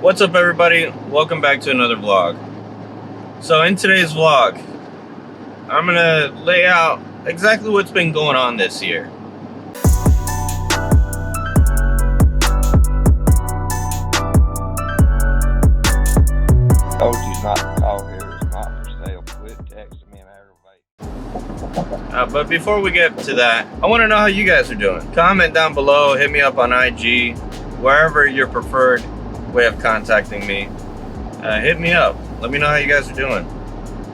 What's up, everybody? Welcome back to another vlog. So in today's vlog, I'm gonna lay out exactly what's been going on this year. Told you not to call here. It's not for sale. Quit texting me and aggravating. But before we get to that, I want to know how you guys are doing. Comment down below, hit me up on IG, wherever your preferred way of contacting me. Hit me up. Let me know how you guys are doing.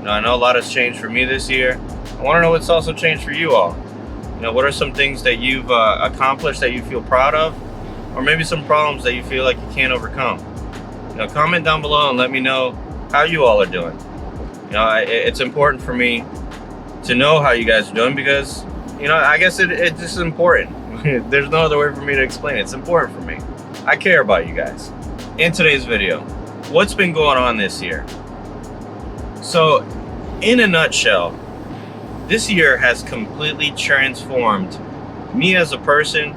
I know a lot has changed for me this year. I want to know what's also changed for you all. What are some things that you've accomplished that you feel proud of, or maybe some problems that you feel like you can't overcome. Comment down below and let me know how you all are doing. It's important for me to know how you guys are doing because, I guess it's just important. There's no other way for me to explain it. It's important for me. I care about you guys. In today's video, what's been going on this year? So, in a nutshell, this year has completely transformed me as a person,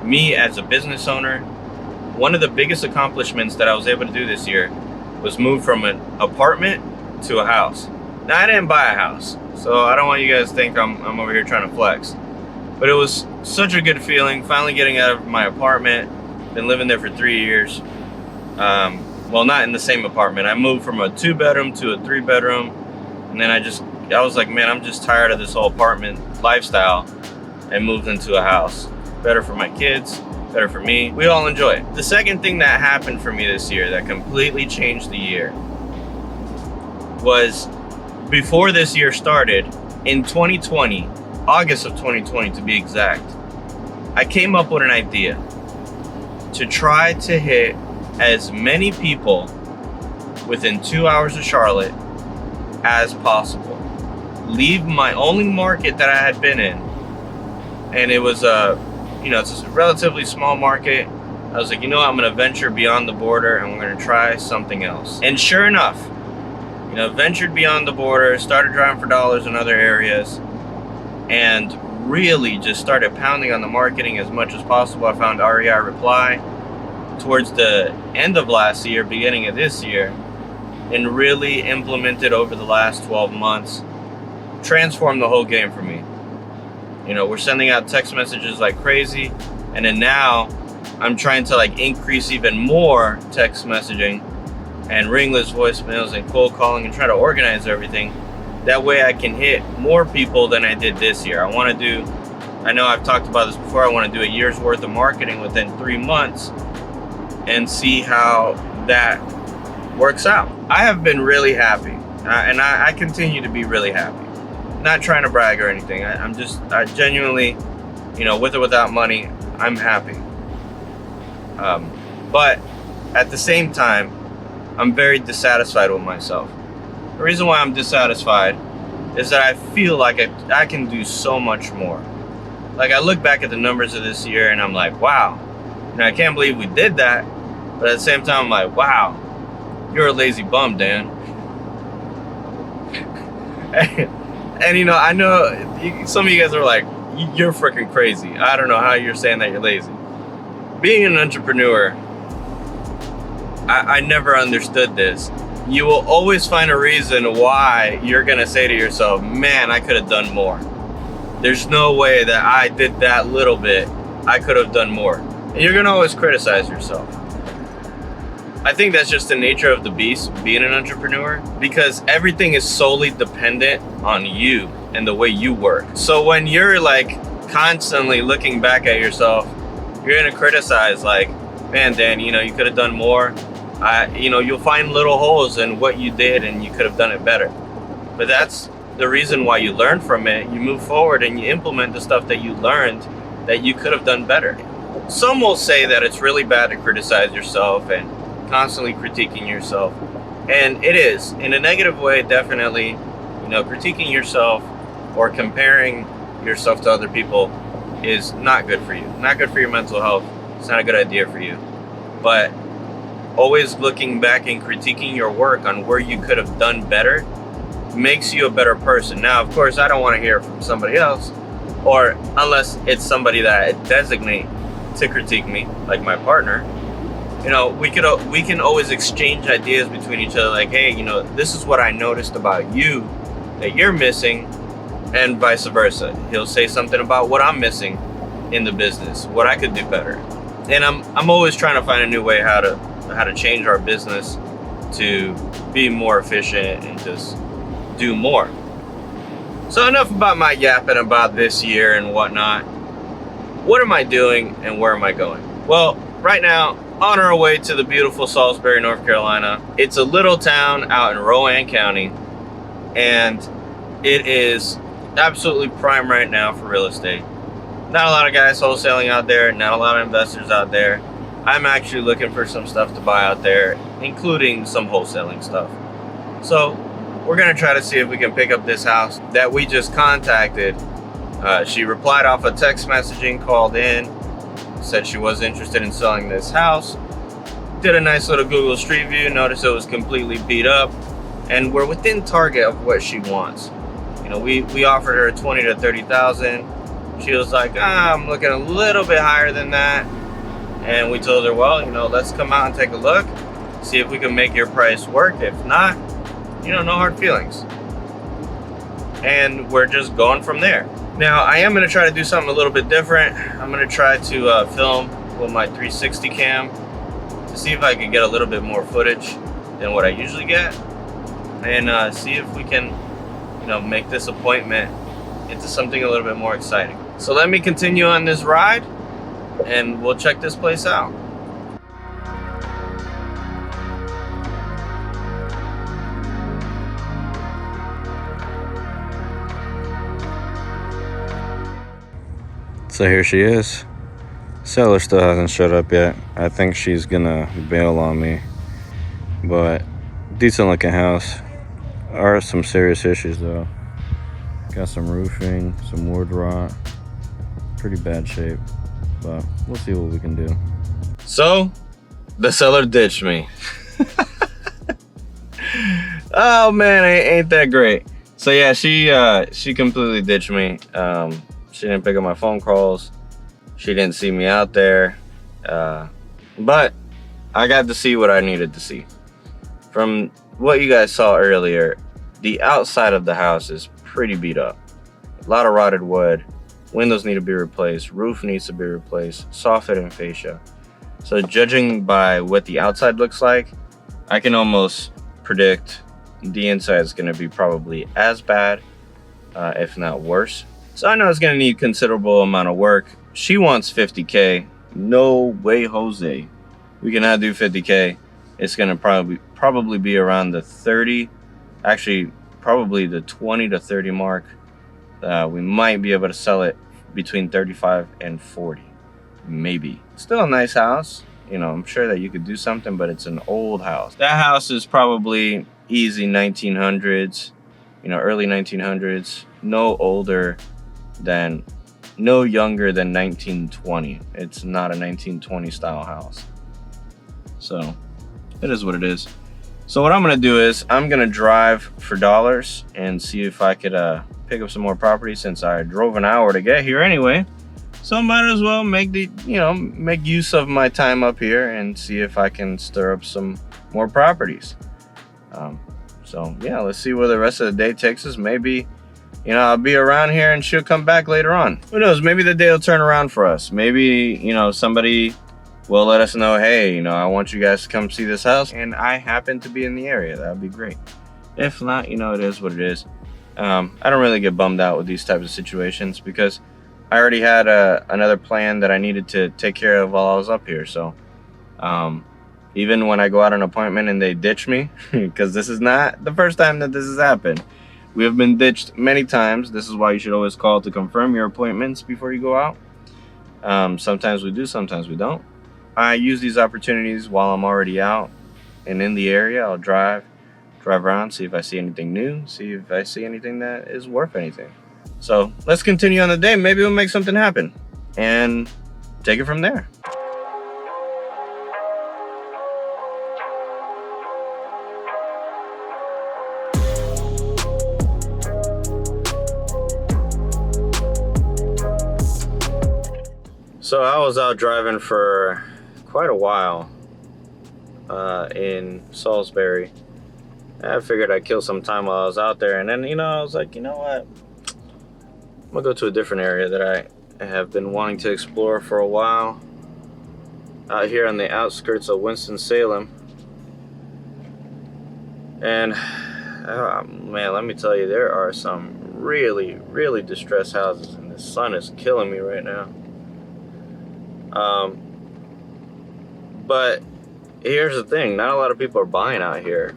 me as a business owner. One of the biggest accomplishments that I was able to do this year was move from an apartment to a house. Now, I didn't buy a house, so I don't want you guys to think I'm over here trying to flex. But it was such a good feeling, finally getting out of my apartment. Been living there for 3 years. Well, not in the same apartment. I moved from a 2-bedroom to a 3-bedroom. And then I was like, man, I'm just tired of this whole apartment lifestyle, and moved into a house. Better for my kids, better for me. We all enjoy it. The second thing that happened for me this year that completely changed the year was before this year started, in 2020, August of 2020 to be exact, I came up with an idea to try to hit as many people within 2 hours of Charlotte as possible. Leave my only market that I had been in, and it was it's a relatively small market. I was like, I'm gonna venture beyond the border and we're gonna try something else. And sure enough, ventured beyond the border, started driving for dollars in other areas, and really just started pounding on the marketing as much as possible. I found REI Reply towards the end of last year, beginning of this year, and really implemented over the last 12 months, transformed the whole game for me. We're sending out text messages like crazy, and then now I'm trying to increase even more text messaging and ringless voicemails and cold calling and try to organize everything. That way I can hit more people than I did this year. I know I've talked about this before, I want to do a year's worth of marketing within 3 months and see how that works out. I have been really happy, and I continue to be really happy. Not trying to brag or anything. I genuinely, with or without money, I'm happy. But at the same time, I'm very dissatisfied with myself. The reason why I'm dissatisfied is that I feel like I can do so much more. I look back at the numbers of this year and I'm like, wow. I can't believe we did that. But at the same time, I'm like, wow, you're a lazy bum, Dan. And I know some of you guys are like, you're freaking crazy. I don't know how you're saying that you're lazy. Being an entrepreneur, I never understood this. You will always find a reason why you're gonna say to yourself, man, I could have done more. There's no way that I did that little bit, I could have done more. And you're gonna always criticize yourself. I think that's just the nature of the beast, being an entrepreneur, because everything is solely dependent on you and the way you work. So when you're constantly looking back at yourself, you're gonna criticize man, Dan, you could have done more. You'll find little holes in what you did and you could have done it better. But that's the reason why you learn from it. You move forward and you implement the stuff that you learned that you could have done better. Some will say that it's really bad to criticize yourself and constantly critiquing yourself, and it is in a negative way, definitely. Critiquing yourself or comparing yourself to other people is not good for you, not good for your mental health. It's not a good idea for you. But always looking back and critiquing your work on where you could have done better makes you a better person. Now, of course, I don't want to hear from somebody else, or unless it's somebody that I designate to critique me, like my partner. You know, we can always exchange ideas between each other, like, hey, you know, this is what I noticed about you that you're missing, and vice versa. He'll say something about what I'm missing in the business, what I could do better. And I'm always trying to find a new way how to change our business to be more efficient and just do more. So enough about my yapping about this year and whatnot. What am I doing and where am I going? Well, right now, on our way to the beautiful Salisbury, North Carolina. It's a little town out in Rowan County, and it is absolutely prime right now for real estate. Not a lot of guys wholesaling out there, not a lot of investors out there. I'm actually looking for some stuff to buy out there, including some wholesaling stuff. So we're gonna try to see if we can pick up this house that we just contacted. She replied off a text messaging, called in, said she was interested in selling this house. Did a nice little Google Street View, noticed it was completely beat up, and we're within target of what she wants. You know, we offered her 20 to 30,000. She was like, I'm looking a little bit higher than that. And we told her, well, you know, let's come out and take a look, see if we can make your price work. If not, you know, no hard feelings. And we're just going from there. Now, I am gonna try to do something a little bit different. I'm gonna try to film with my 360 cam to see if I can get a little bit more footage than what I usually get, and see if we can, you know, make this appointment into something a little bit more exciting. So let me continue on this ride, and we'll check this place out. So here she is. Seller still hasn't showed up yet. I think she's gonna bail on me. But decent looking house. Are some serious issues though. Got some roofing, some wood rot. Pretty bad shape. But we'll see what we can do. So, the seller ditched me. Oh man, ain't that great. So yeah, she completely ditched me. She didn't pick up my phone calls. She didn't see me out there. But I got to see what I needed to see. From what you guys saw earlier, the outside of the house is pretty beat up. A lot of rotted wood. Windows need to be replaced. Roof needs to be replaced. Soffit and fascia. So judging by what the outside looks like, I can almost predict the inside is going to be probably as bad, if not worse. So I know it's going to need considerable amount of work. She wants 50K. No way, Jose. We cannot do 50K. It's going to probably be around the 30, actually probably the 20 to 30 mark. We might be able to sell it between 35 and 40, maybe. Still a nice house. You know, I'm sure that you could do something, but it's an old house. That house is probably easy 1900s, you know, early 1900s. No younger than 1920. It's not a 1920 style house. So it is what it is. So what I'm gonna do is I'm gonna drive for dollars and see if I could pick up some more property, since I drove an hour to get here anyway. So I might as well make use of my time up here and see if I can stir up some more properties. So yeah, let's see where the rest of the day takes us. Maybe, you know, I'll be around here and she'll come back later on. Who knows? Maybe the day will turn around for us. Maybe, you know, somebody will let us know, hey, you know, I want you guys to come see this house, and I happen to be in the area. That would be great. If not, you know, it is what it is. I don't really get bummed out with these types of situations because I already had another plan that I needed to take care of while I was up here. So even when I go out on an appointment and they ditch me, because this is not the first time that this has happened. We have been ditched many times. This is why you should always call to confirm your appointments before you go out. Sometimes we do, sometimes we don't. I use these opportunities while I'm already out and in the area. I'll drive around, see if I see anything new, see if I see anything that is worth anything. So let's continue on the day. Maybe we'll make something happen and take it from there. So I was out driving for quite a while, in Salisbury. I figured I'd kill some time while I was out there, and then, you know, I was like, you know what? I'm gonna go to a different area that I have been wanting to explore for a while. Out here on the outskirts of Winston-Salem. And, man, let me tell you, there are some really, really distressed houses, and the sun is killing me right now. But here's the thing, not a lot of people are buying out here.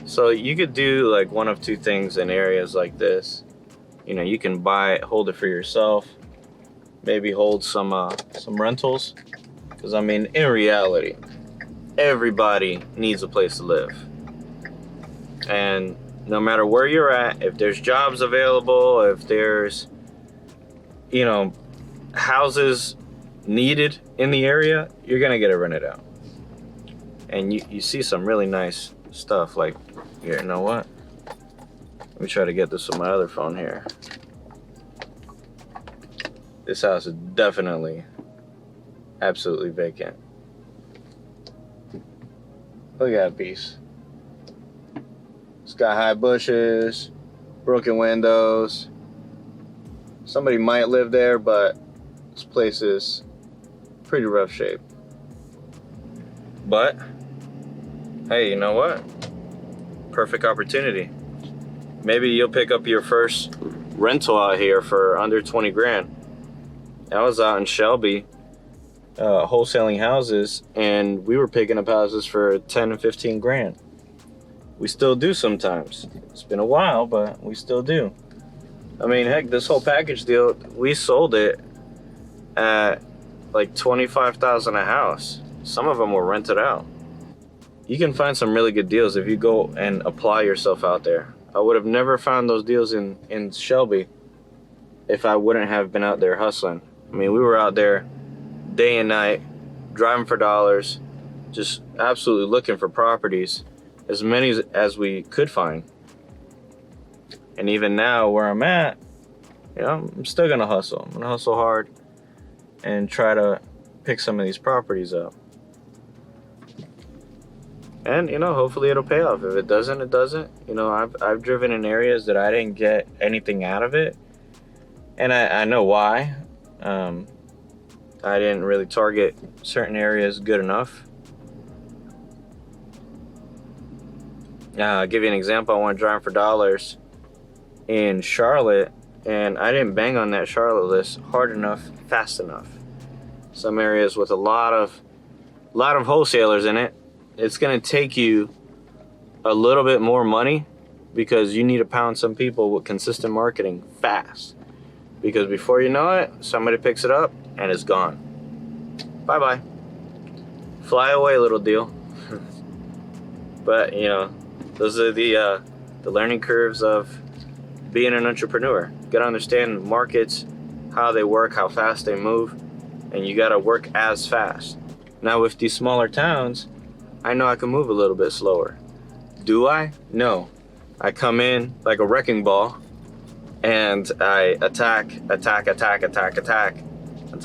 So you could do like one of two things in areas like this. You know, you can buy it, hold it for yourself, maybe hold some rentals. Because I mean, in reality, everybody needs a place to live. And no matter where you're at, if there's jobs available, if there's, you know, houses needed in the area, you're gonna get it rented out. And you see some really nice stuff. Like, here, you know what? Let me try to get this with my other phone here. This house is definitely absolutely vacant. Look at that piece. It's got high bushes, broken windows. Somebody might live there, but this place is pretty rough shape. But hey, you know what? Perfect opportunity. Maybe you'll pick up your first rental out here for under 20 grand. I was out in Shelby wholesaling houses, and we were picking up houses for 10 and 15 grand. We still do sometimes. It's been a while, but we still do. I mean, heck, this whole package deal, we sold it at like $25,000 a house. Some of them were rented out. You can find some really good deals if you go and apply yourself out there. I would have never found those deals in Shelby if I wouldn't have been out there hustling. I mean, we were out there day and night, driving for dollars, just absolutely looking for properties, as many as we could find. And even now, where I'm at, you know, I'm still gonna hustle. I'm gonna hustle hard and try to pick some of these properties up. And, you know, hopefully it'll pay off. If it doesn't, it doesn't. You know, I've driven in areas that I didn't get anything out of it. And I know why. I didn't really target certain areas good enough. I'll give you an example. I went driving for dollars in Charlotte, and I didn't bang on that Charlotte list hard enough, fast enough. Some areas with a lot of wholesalers in it, it's gonna take you a little bit more money because you need to pound some people with consistent marketing fast. Because before you know it, somebody picks it up and it's gone. Bye-bye. Fly away, little deal. But, you know, those are the learning curves of being an entrepreneur. You gotta understand markets, how they work, how fast they move, and you gotta work as fast. Now with these smaller towns, I know I can move a little bit slower. Do I? No. I come in like a wrecking ball and I attack until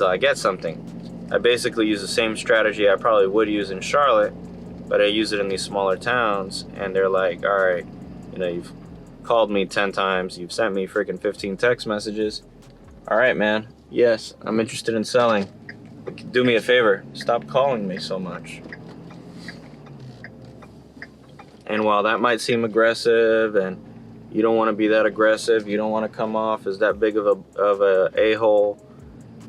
I get something. I basically use the same strategy I probably would use in Charlotte, but I use it in these smaller towns, and they're like, all right, you know, you've called me 10 times, you've sent me freaking 15 text messages. All right, man, yes, I'm interested in selling. But do me a favor, stop calling me so much. And while that might seem aggressive, and you don't want to be that aggressive, you don't want to come off as that big of a a-hole,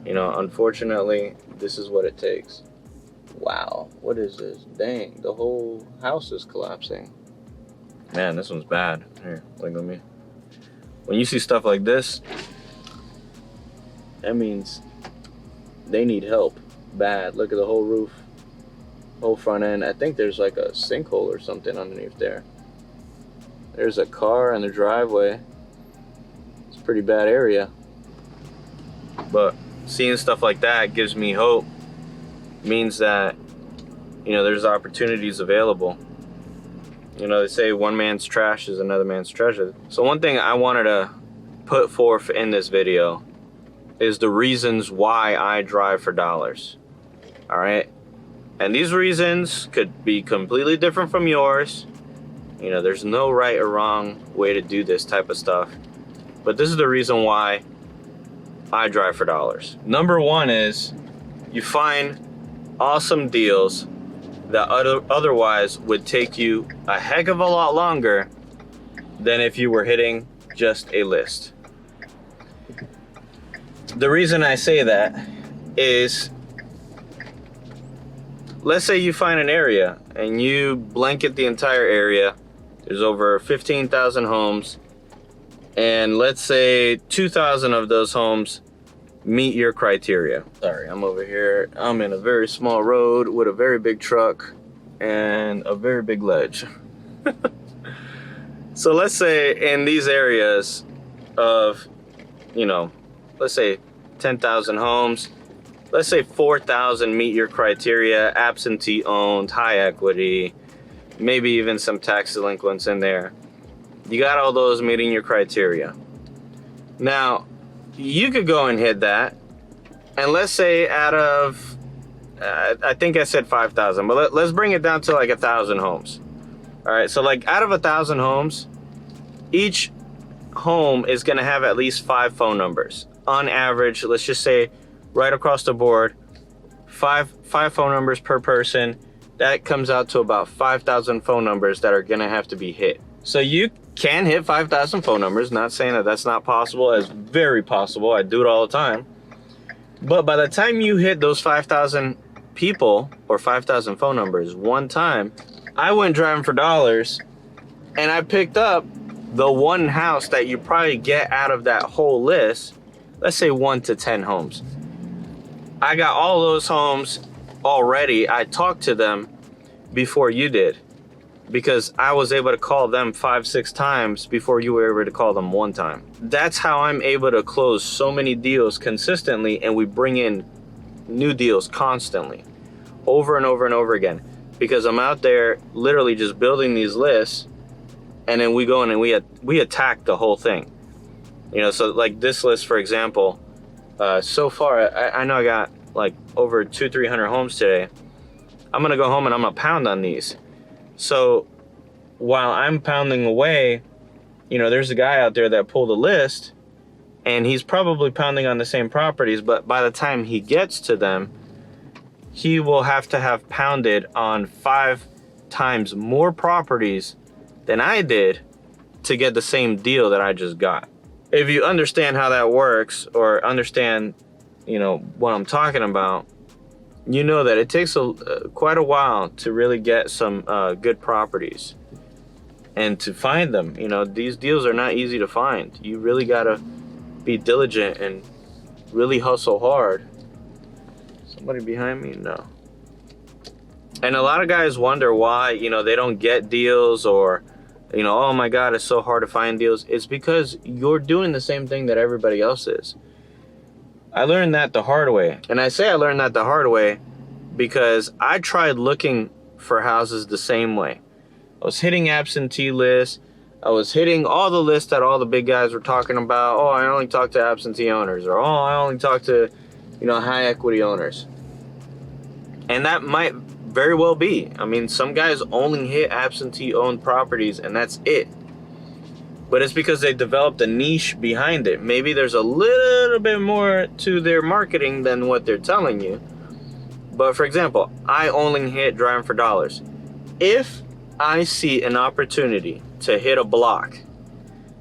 you know, unfortunately, this is what it takes. Wow, what is this? Dang, the whole house is collapsing. Man, this one's bad. Here, look at me. When you see stuff like this, that means they need help bad. Look at the whole roof, whole front end. I think there's like a sinkhole or something underneath there. There's a car in the driveway. It's a pretty bad area. But seeing stuff like that gives me hope. Means that, you know, there's opportunities available. You know, they say one man's trash is another man's treasure. So one thing I wanted to put forth in this video is the reasons why I drive for dollars. All right. And these reasons could be completely different from yours. You know, there's no right or wrong way to do this type of stuff. But this is the reason why I drive for dollars. Number one is you find awesome deals that otherwise would take you a heck of a lot longer than if you were hitting just a list. The reason I say that is, let's say you find an area and you blanket the entire area. There's over 15,000 homes, and let's say 2,000 of those homes meet your criteria. Sorry, I'm over here. I'm in a very small road with a very big truck and a very big ledge. So let's say in these areas of, you know, let's say 10,000 homes, let's say 4,000 meet your criteria, absentee owned, high equity, maybe even some tax delinquents in there. You got all those meeting your criteria. Now, you could go and hit that, and let's say out of, I think I said 5,000, but let's bring it down to like 1,000 homes. All right, so like out of 1,000 homes, each home is gonna have at least 5 phone numbers. On average, let's just say right across the board, five phone numbers per person. That comes out to about 5,000 phone numbers that are gonna have to be hit. So you can hit 5,000 phone numbers, not saying that that's not possible. It's very possible. I do it all the time. But by the time you hit those 5,000 people or 5,000 phone numbers one time, I went driving for dollars and I picked up the one house that you probably get out of that whole list. Let's say 1 to 10 homes. I got all those homes already. I talked to them before you did, because I was able to call them 5-6 times before you were able to call them one time. That's how I'm able to close so many deals consistently, and we bring in new deals constantly, over and over and over again, because I'm out there literally just building these lists, and then we go in and we attack the whole thing. You know, so like this list, for example, so far, I know I got like over 200-300 homes today. I'm gonna go home and I'm gonna pound on these. So while I'm pounding away, you know, there's a guy out there that pulled a list and he's probably pounding on the same properties, but by the time he gets to them, he will have to have pounded on 5 times more properties than I did to get the same deal that I just got. If you understand how that works, or understand, you know, what I'm talking about, you know that it takes quite a while to really get some good properties and to find them. You know, these deals are not easy to find. You really gotta be diligent and really hustle hard. Somebody behind me? No. And a lot of guys wonder why, you know, they don't get deals, or, you know, oh my God, it's so hard to find deals. It's because you're doing the same thing that everybody else is. I learned that the hard way. And I say I learned that the hard way because I tried looking for houses the same way. I was hitting absentee lists. I was hitting all the lists that all the big guys were talking about. Oh, I only talk to absentee owners, or oh, I only talk to, you know, high equity owners. And that might very well be. I mean, some guys only hit absentee owned properties and that's it. But it's because they developed a niche behind it. Maybe there's a little bit more to their marketing than what they're telling you. But for example, I only hit driving for dollars. If I see an opportunity to hit a block,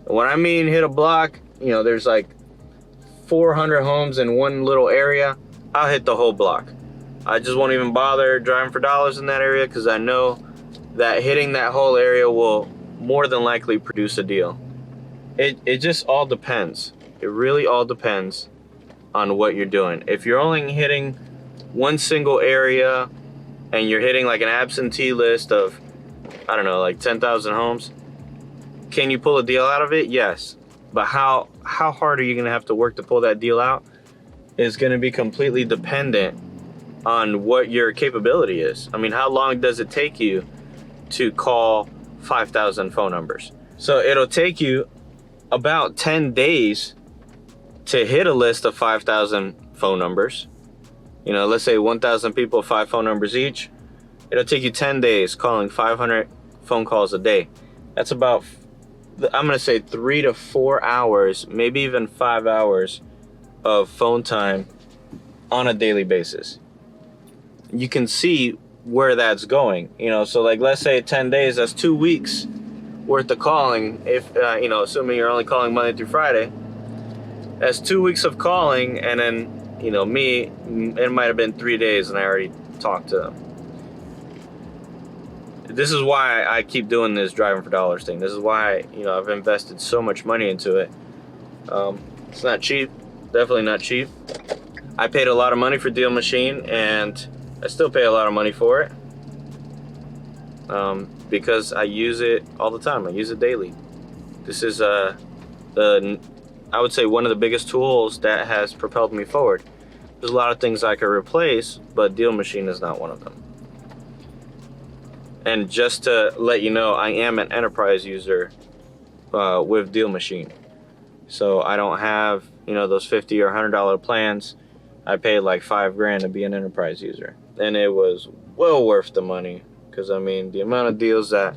and when I mean hit a block, you know, there's like 400 homes in one little area, I'll hit the whole block. I just won't even bother driving for dollars in that area, because I know that hitting that whole area will more than likely produce a deal. It just all depends. It really all depends on what you're doing. If you're only hitting one single area and you're hitting like an absentee list of, I don't know, like 10,000 homes, can you pull a deal out of it? Yes. But how hard are you gonna have to work to pull that deal out is gonna be completely dependent on what your capability is. I mean, how long does it take you to call 5,000 phone numbers? So it'll take you about 10 days to hit a list of 5,000 phone numbers. You know, let's say 1,000 people, 5 phone numbers each. It'll take you 10 days calling 500 phone calls a day. That's about, I'm gonna say 3 to 4 hours, maybe even 5 hours of phone time on a daily basis. You can see where that's going, you know. So like, let's say 10 days, that's 2 weeks worth of calling. If you know, assuming you're only calling Monday through Friday, that's 2 weeks of calling. And then, you know, me, it might have been 3 days and I already talked to them. This is why I keep doing this driving for dollars thing. This is why, you know, I've invested so much money into it. It's not cheap, definitely not cheap. I paid a lot of money for Deal Machine, and I still pay a lot of money for it, because I use it all the time. I use it daily. This is I would say one of the biggest tools that has propelled me forward. There's a lot of things I could replace, but Deal Machine is not one of them. And just to let you know, I am an enterprise user with Deal Machine. So I don't have, you know, those $50 or $100 plans. I paid like $5 to be an enterprise user. And it was well worth the money. Because I mean, the amount of deals that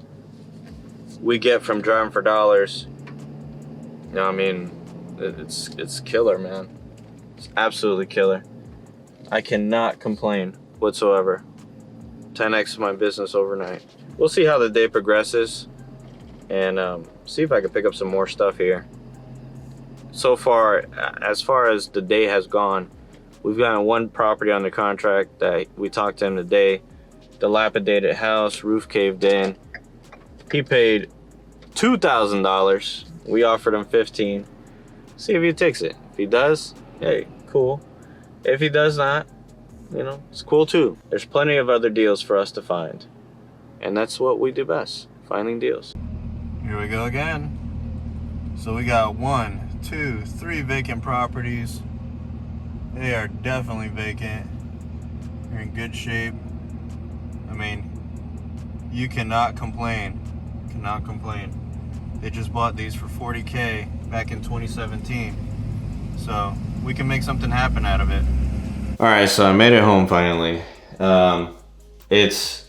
we get from driving for dollars, you know, I mean, it's killer, man. It's absolutely killer. I cannot complain whatsoever. 10x my business overnight. We'll see how the day progresses, and see if I can pick up some more stuff here. So far as the day has gone, we've gotten one property under contract that we talked to him today. Dilapidated house, roof caved in. He paid $2,000. We offered him $15,000. See if he takes it. If he does, hey, cool. If he does not, you know, it's cool too. There's plenty of other deals for us to find. And that's what we do best, finding deals. Here we go again. So we got 1, 2, 3 vacant properties. They are definitely vacant. They're in good shape. I mean, you cannot complain. Cannot complain. They just bought these for $40K back in 2017. So we can make something happen out of it. All right, so I made it home finally. It's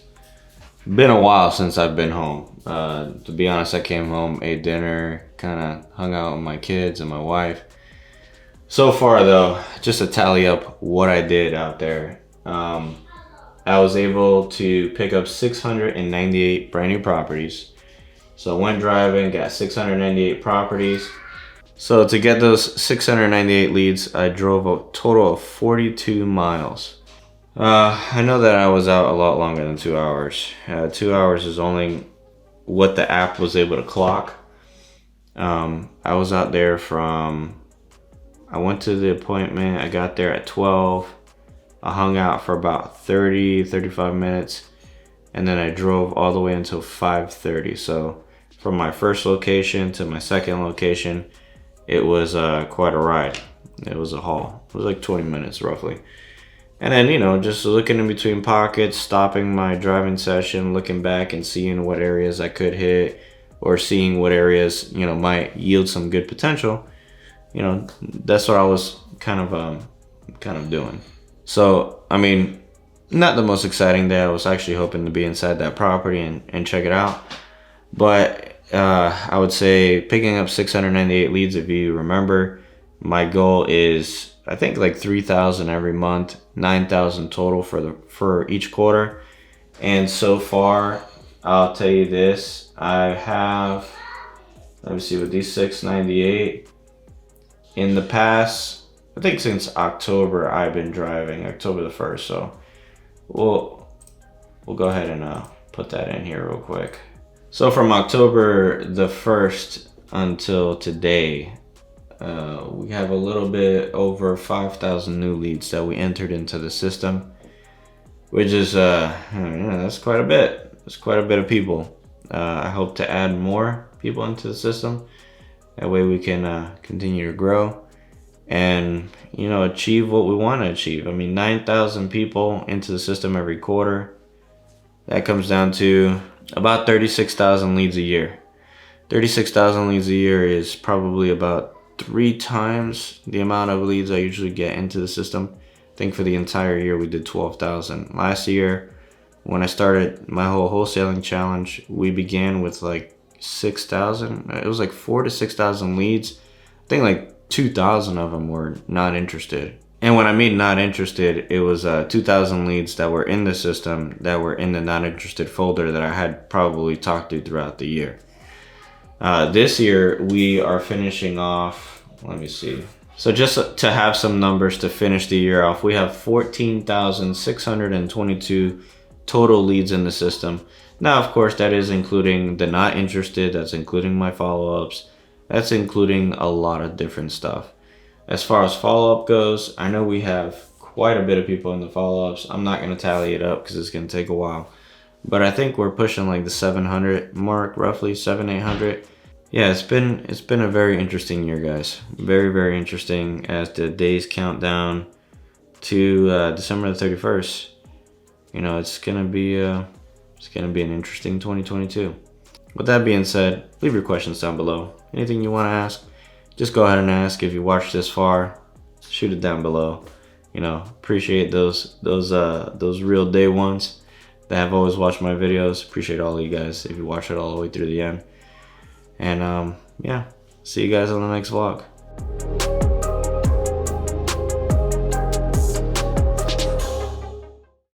been a while since I've been home. To be honest, I came home, ate dinner, kind of hung out with my kids and my wife. So far though, just to tally up what I did out there, I was able to pick up 698 brand new properties. So I went driving, got 698 properties. So to get those 698 leads, I drove a total of 42 miles. I know that I was out a lot longer than 2 hours. 2 hours is only what the app was able to clock. I was out there I went to the appointment, I got there at 12. I hung out for about 35 minutes, and then I drove all the way until 5:30. So from my first location to my second location, it was quite a ride. It was a haul. It was like 20 minutes roughly. And then, you know, just looking in between pockets, stopping my driving session, looking back and seeing what areas I could hit, or seeing what areas, you know, might yield some good potential. You know, that's what I was kind of doing. So, I mean, not the most exciting day. I was actually hoping to be inside that property and check it out. But I would say picking up 698 leads, if you remember, my goal is, I think, like 3,000 every month, 9,000 total for each quarter. And so far, I'll tell you this, I have, let me see, with these 698, in the past, I think since October, I've been driving, October the 1st. So we'll go ahead and put that in here real quick. So from October the 1st until today, we have a little bit over 5,000 new leads that we entered into the system, which is, that's quite a bit. It's quite a bit of people. I hope to add more people into the system. That way we can continue to grow and, you know, achieve what we want to achieve. I mean, 9,000 people into the system every quarter. That comes down to about 36,000 leads a year. 36,000 leads a year is probably about 3 times the amount of leads I usually get into the system. I think for the entire year we did 12,000. Last year, when I started my whole wholesaling challenge, we began with like 6,000. It was like 4,000 to 6,000 leads. I think like 2,000 of them were not interested. And when I mean not interested, it was 2,000 leads that were in the system, that were in the not interested folder that I had probably talked to throughout the year. This year, we are finishing off, let me see. So just to have some numbers to finish the year off, we have 14,622 total leads in the system. Now, of course, that is including the not interested, that's including my follow-ups, that's including a lot of different stuff. As far as follow-up goes, I know we have quite a bit of people in the follow-ups. I'm not going to tally it up because it's going to take a while. But I think we're pushing like the 700 mark, roughly 700-800. Yeah, it's been a very interesting year, guys. Very, very interesting as the days count down to December the 31st. You know, it's gonna be an interesting 2022. With that being said, leave your questions down below. Anything you want to ask, just go ahead and ask. If you watched this far, shoot it down below. You know, appreciate those real day ones that have always watched my videos. Appreciate all of you guys if you watch it all the way through the end. And yeah, see you guys on the next vlog.